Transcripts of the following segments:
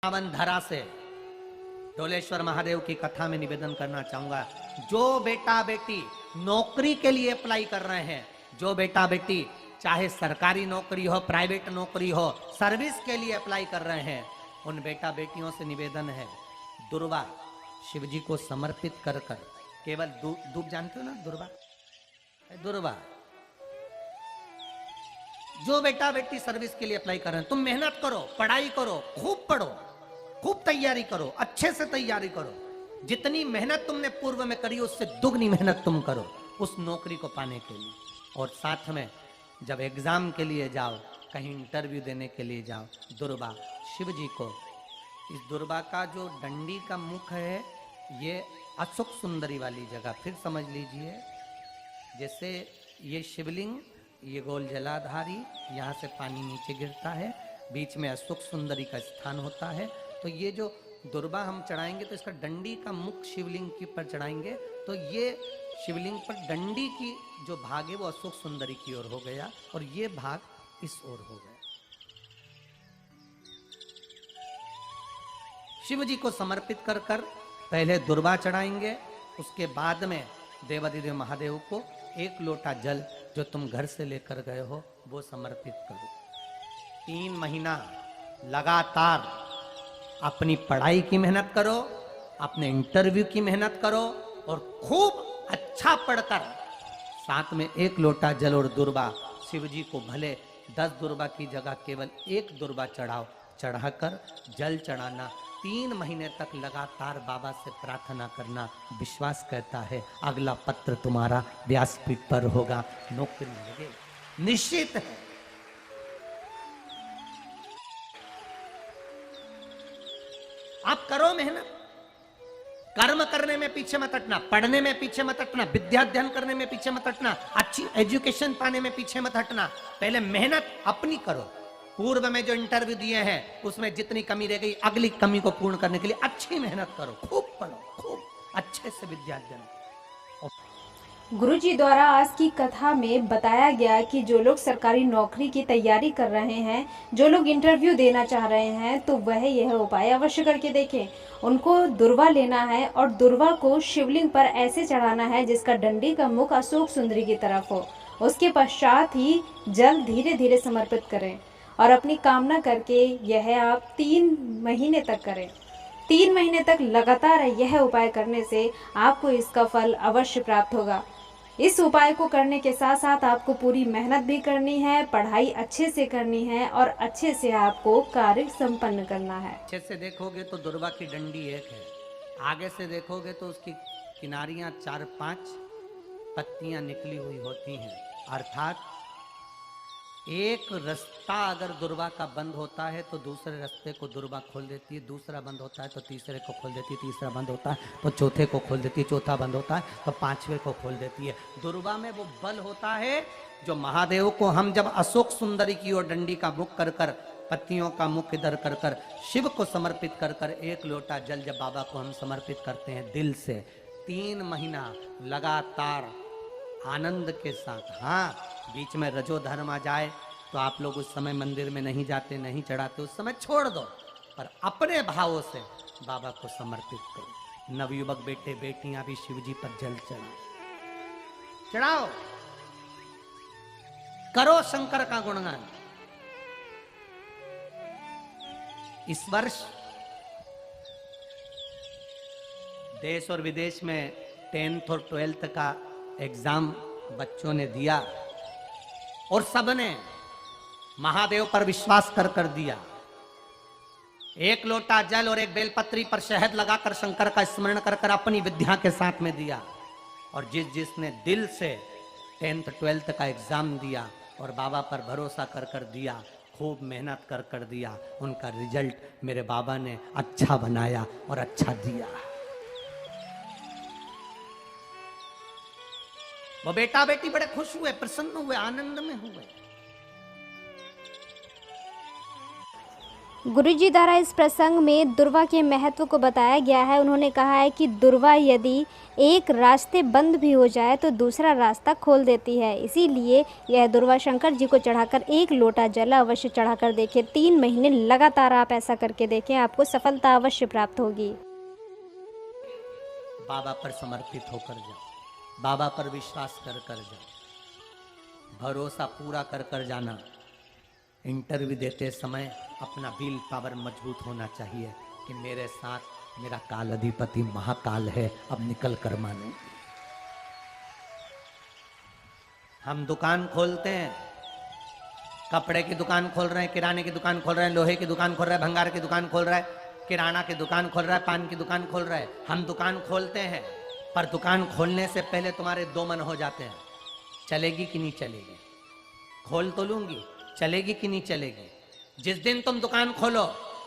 पावन धरा से ढोलेश्वर महादेव की कथा में निवेदन करना चाहूंगा। जो बेटा बेटी नौकरी के लिए अप्लाई कर रहे हैं, जो बेटा बेटी चाहे सरकारी नौकरी हो, प्राइवेट नौकरी हो, सर्विस के लिए अप्लाई कर रहे हैं, उन बेटा बेटियों से निवेदन है, दुर्वा शिव जी को समर्पित कर कर केवल दूब जानते हो ना, दुर्वा जो बेटा बेटी सर्विस के लिए अप्लाई कर रहे हैं, तुम मेहनत करो, पढ़ाई करो, खूब पढ़ो, खूब तैयारी करो, अच्छे से तैयारी करो। जितनी मेहनत तुमने पूर्व में करी उससे दुगनी मेहनत तुम करो उस नौकरी को पाने के लिए। और साथ में जब एग्जाम के लिए जाओ, कहीं इंटरव्यू देने के लिए जाओ, दुर्वा शिव जी को, इस दुर्वा का जो डंडी का मुख है ये अशोक सुंदरी वाली जगह, फिर समझ लीजिए जैसे ये शिवलिंग, ये गोल जलाधारी, यहाँ से पानी नीचे गिरता है, बीच में अशोक सुंदरी का स्थान होता है। तो ये जो दुर्वा हम चढ़ाएंगे तो इसका डंडी का मुख शिवलिंग के ऊपर चढ़ाएंगे तो ये शिवलिंग पर डंडी की जो भाग है वो अशोक सुंदरी की ओर हो गया और ये भाग इस ओर हो गया। शिव जी को समर्पित कर कर पहले दुर्वा चढ़ाएंगे, उसके बाद में देवाधिदेव महादेव को एक लोटा जल जो तुम घर से लेकर गए हो वो समर्पित करो। 3 महीना लगातार अपनी पढ़ाई की मेहनत करो, अपने इंटरव्यू की मेहनत करो और खूब अच्छा पढ़कर साथ में एक लोटा जल और दुर्वा शिव जी को भले 10 दुर्वा की जगह केवल एक दुर्वा चढ़ाओ, चढ़ाकर जल चढ़ाना, 3 महीने तक लगातार बाबा से प्रार्थना करना। विश्वास कहता है अगला पत्र तुम्हारा व्यासपीठ पर होगा, नौकरी लगेगी, निश्चित है। आप करो मेहनत, कर्म करने में पीछे मत हटना, पढ़ने में पीछे मत हटना, विद्या अध्ययन करने में पीछे मत हटना, अच्छी एजुकेशन पाने में पीछे मत हटना। पहले मेहनत अपनी करो। पूर्व में जो इंटरव्यू दिए हैं उसमें जितनी कमी रह गई अगली कमी को पूर्ण करने के लिए अच्छी मेहनत करो, खूब पढ़ो, खूब अच्छे से विद्या अध्ययन। गुरुजी द्वारा आज की कथा में बताया गया कि जो लोग सरकारी नौकरी की तैयारी कर रहे हैं, जो लोग इंटरव्यू देना चाह रहे हैं, तो वह यह उपाय अवश्य करके देखें। उनको दुर्वा लेना है और दुर्वा को शिवलिंग पर ऐसे चढ़ाना है जिसका डंडी का मुख अशोक सुंदरी की तरफ हो। उसके पश्चात ही जल धीरे धीरे समर्पित करें और अपनी कामना करके यह आप 3 महीने तक करें। 3 महीने तक लगातार यह उपाय करने से आपको इसका फल अवश्य प्राप्त होगा। इस उपाय को करने के साथ साथ आपको पूरी मेहनत भी करनी है, पढ़ाई अच्छे से करनी है और अच्छे से आपको कार्य संपन्न करना है। अच्छे से देखोगे तो दुर्वा की डंडी एक है, आगे से देखोगे तो उसकी किनारियां 4-5 पत्तियां निकली हुई होती हैं। अर्थात एक रास्ता अगर दुर्वा का बंद होता है तो दूसरे रास्ते को दुर्वा खोल देती है, दूसरा बंद होता है तो तीसरे को खोल देती है, तीसरा बंद होता है तो चौथे को खोल देती है, चौथा बंद होता है तो 5वें को खोल देती है। दुर्वा में वो बल होता है जो महादेव को हम जब अशोक सुंदरी की ओर डंडी का मुख कर कर, पत्तियों का मुख इधर कर कर शिव को समर्पित कर कर एक लोटा जल जब बाबा को हम समर्पित करते हैं दिल से, 3 महीना लगातार आनंद के साथ, हाँ बीच में रजो धर्म आ जाए तो आप लोग उस समय मंदिर में नहीं जाते, नहीं चढ़ाते, उस समय छोड़ दो, पर अपने भावों से बाबा को समर्पित करो। नवयुवक बेटे बेटियां भी शिव जी पर जल चढ़ाओ, करो शंकर का गुणगान। इस वर्ष देश और विदेश में 10th और 12th का एग्जाम बच्चों ने दिया और सबने महादेव पर विश्वास कर कर दिया। एक लोटा जल और एक बेलपत्री पर शहद लगाकर शंकर का स्मरण कर कर अपनी विद्या के साथ में दिया। और जिसने दिल से 10th 12th का एग्जाम दिया और बाबा पर भरोसा कर कर दिया, खूब मेहनत कर कर दिया, उनका रिजल्ट मेरे बाबा ने अच्छा बनाया और अच्छा दिया। वो बेटा बेटी बड़े खुश हुए, प्रसन्न हुए, आनंद में हुए। गुरुजी द्वारा इस प्रसंग में दुर्वा के महत्व को बताया गया है। उन्होंने कहा है कि दुर्वा यदि एक रास्ते बंद भी हो जाए तो दूसरा रास्ता खोल देती है। इसीलिए यह दुर्वा शंकर जी को चढ़ाकर 1 लोटा जल अवश्य चढ़ाकर देखें। 3 महीने लगातार आप ऐसा करके देखें, आपको सफलता अवश्य प्राप्त होगी। बाबा पर समर्पित होकर जाओ, बाबा पर विश्वास कर कर जाओ, भरोसा पूरा कर कर जाना। इंटरव्यू देते समय अपना विल पावर मजबूत होना चाहिए कि मेरे साथ मेरा काल अधिपति महाकाल है, अब निकल कर मानो। हम दुकान खोलते हैं, कपड़े की दुकान खोल रहे हैं, किराने की दुकान खोल रहे हैं, लोहे की दुकान खोल रहे हैं, भंगार की दुकान खोल रहा है, किराना की दुकान खोल रहा है, पान की दुकान खोल रहा है। हम दुकान खोलते हैं, पर दुकान खोलने से पहले तुम्हारे 2 मन हो जाते हैं, चलेगी कि नहीं चलेगी। खोल तो लूंगी, चलेगी कि नहीं चलेगी। जिस दिन तुम दुकान खोलो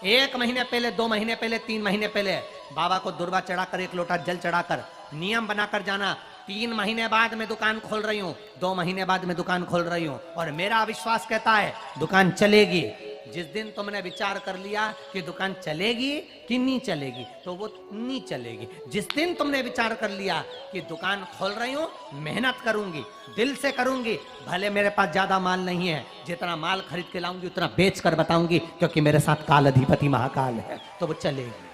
1 महीने पहले, 2 महीने पहले, 3 महीने पहले बाबा को दुर्वा चढ़ाकर 1 लोटा जल चढ़ाकर नियम बनाकर जाना, 3 महीने बाद मैं दुकान खोल रही हूँ, 2 महीने बाद मैं दुकान खोल रही हूँ और मेरा विश्वास कहता है दुकान चलेगी। जिस दिन तुमने विचार कर लिया कि दुकान चलेगी कि नहीं चलेगी, तो वो नहीं चलेगी। जिस दिन तुमने विचार कर लिया कि दुकान खोल रही हूं, मेहनत करूंगी, दिल से करूंगी, भले मेरे पास ज्यादा माल नहीं है, जितना माल खरीद के लाऊंगी उतना बेच कर बताऊंगी, क्योंकि मेरे साथ काल अधिपति महाकाल है, तो वो चलेगी।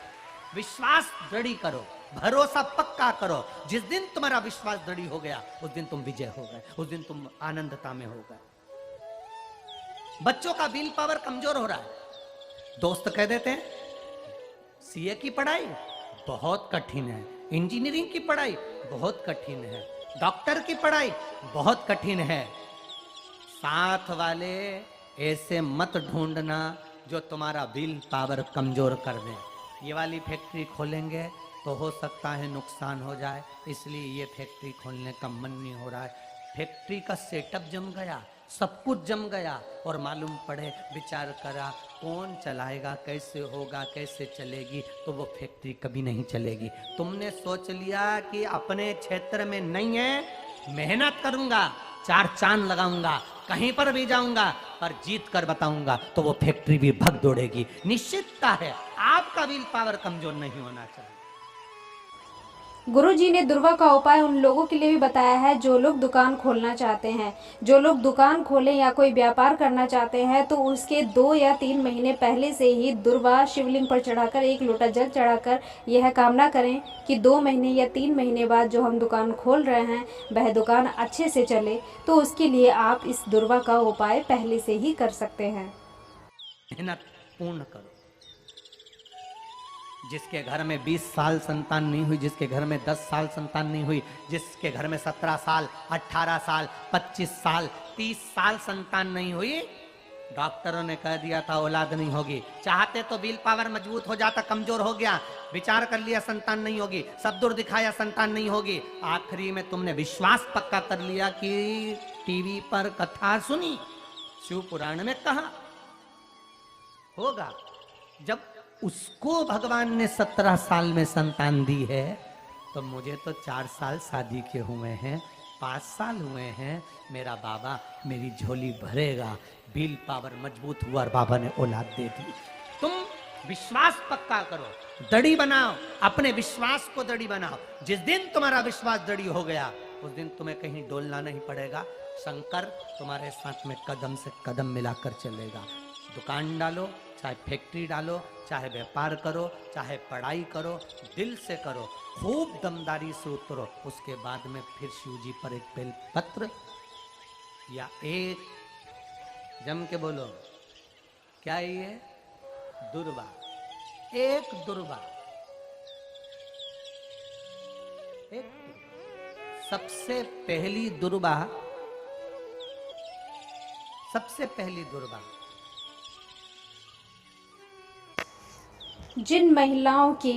विश्वास दृढ़ करो, भरोसा पक्का करो। जिस दिन तुम्हारा विश्वास दृढ़ हो गया, उस दिन तुम विजय हो गए, उस दिन तुम आनंदता में हो गए। बच्चों का विल पावर कमजोर हो रहा है। दोस्त कह देते हैं सीए की पढ़ाई बहुत कठिन है, इंजीनियरिंग की पढ़ाई बहुत कठिन है, डॉक्टर की पढ़ाई बहुत कठिन है। साथ वाले ऐसे मत ढूंढना जो तुम्हारा विल पावर कमजोर कर दे। ये वाली फैक्ट्री खोलेंगे तो हो सकता है नुकसान हो जाए, इसलिए ये फैक्ट्री खोलने का मन नहीं हो रहा है। फैक्ट्री का सेटअप जम गया, सब कुछ जम गया और मालूम पड़े, विचार करा कौन चलाएगा, कैसे होगा, कैसे चलेगी, तो वो फैक्ट्री कभी नहीं चलेगी। तुमने सोच लिया कि अपने क्षेत्र में नहीं है, मेहनत करूंगा, 4 चांद लगाऊंगा, कहीं पर भी जाऊंगा, पर जीत कर बताऊंगा, तो वो फैक्ट्री भी भग दौड़ेगी। निश्चितता है आपका विल पावर कमजोर नहीं होना चाहिए। गुरुजी ने दुर्वा का उपाय उन लोगों के लिए भी बताया है जो लोग दुकान खोलना चाहते हैं। जो लोग दुकान खोलें या कोई व्यापार करना चाहते हैं तो उसके 2 या 3 महीने पहले से ही दुर्वा शिवलिंग पर चढ़ाकर 1 लोटा जल चढ़ाकर यह कामना करें कि 2 महीने या 3 महीने बाद जो हम दुकान खोल रहे हैं वह दुकान अच्छे से चले। तो उसके लिए आप इस दुर्वा का उपाय पहले से ही कर सकते हैं। मेहनत पूर्ण करो। जिसके घर में 20 साल संतान नहीं हुई, जिसके घर में 10 साल संतान नहीं हुई, जिसके घर में 17 साल, 18 साल, 25 साल, 30 साल संतान नहीं हुई, डॉक्टरों ने कह दिया था औलाद नहीं होगी। चाहते तो विल पावर मजबूत हो जाता, कमजोर हो गया, विचार कर लिया संतान नहीं होगी, सब दूर दिखाया संतान नहीं होगी, आखिरी में तुमने विश्वास पक्का कर लिया कि टीवी पर कथा सुनी, शिव पुराण में कहा होगा। जब उसको भगवान ने 17 साल में संतान दी है, तो मुझे तो 4 साल शादी के हुए हैं, 5 साल हुए हैं, मेरा बाबा मेरी झोली भरेगा। विल पावर मजबूत हुआ और बाबा ने औलाद दे दी। तुम विश्वास पक्का करो, दड़ी बनाओ, अपने विश्वास को दड़ी बनाओ। जिस दिन तुम्हारा विश्वास दड़ी हो गया, उस दिन तुम्हें कहीं डोलना नहीं पड़ेगा। शंकर तुम्हारे साथ में कदम से कदम मिलाकर चलेगा। दुकान डालो, चाहे फैक्ट्री डालो, चाहे व्यापार करो, चाहे पढ़ाई करो, दिल से करो, खूब दमदारी से उतरो। उसके बाद में फिर शिव जी पर एक बेल पत्र या एक जम के बोलो, क्या ये दुर्वा, एक दुर्वा, एक सबसे पहली दुर्वा, सबसे पहली दुर्वा जिन महिलाओं के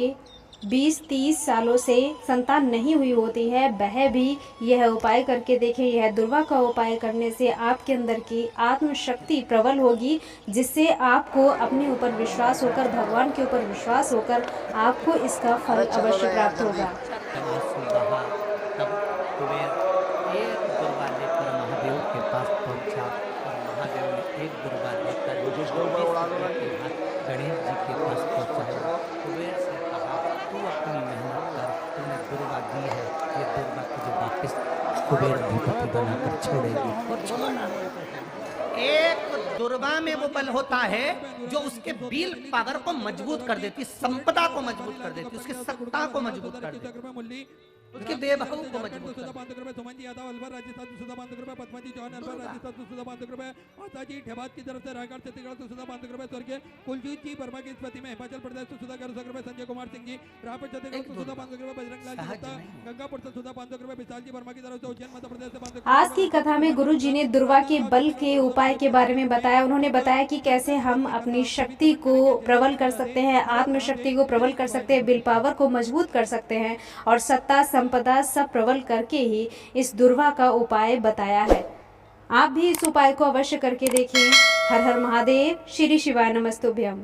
20-30 सालों से संतान नहीं हुई होती है, वह भी यह उपाय करके देखें। यह दुर्वा का उपाय करने से आपके अंदर की आत्मशक्ति प्रबल होगी, जिससे आपको अपने ऊपर विश्वास होकर, भगवान के ऊपर विश्वास होकर आपको इसका फल अवश्य प्राप्त होगा। तब कुबेर एक दुर्वा लेकर महादेव के पास पहुंचा और महादेव ने एक दुर्वा लेकर कुबेर अधिपति बनाकर छोड़ेगी। वो छोड़ना एक दुर्वा में वो बल होता है जो उसके बिल पावर को मजबूत कर देती, संपदा को मजबूत कर देती, उसकी सत्ता को मजबूत कर देती, उसके वैभव को मजबूत कर देती। आज की कथा में गुरु जी ने दुर्वा के बल के उपाय के बारे में बताया। उन्होंने बताया कि कैसे हम अपनी शक्ति को प्रबल कर सकते हैं, आत्मशक्ति को प्रबल कर सकते हैं, विल पावर को मजबूत कर सकते हैं और सत्ता संपदा सब प्रबल करके ही इस दुर्वा का उपाय बताया है। आप भी इस उपाय को अवश्य करके देखें। हर हर महादेव। श्री शिवाय नमस्तुभ्यम।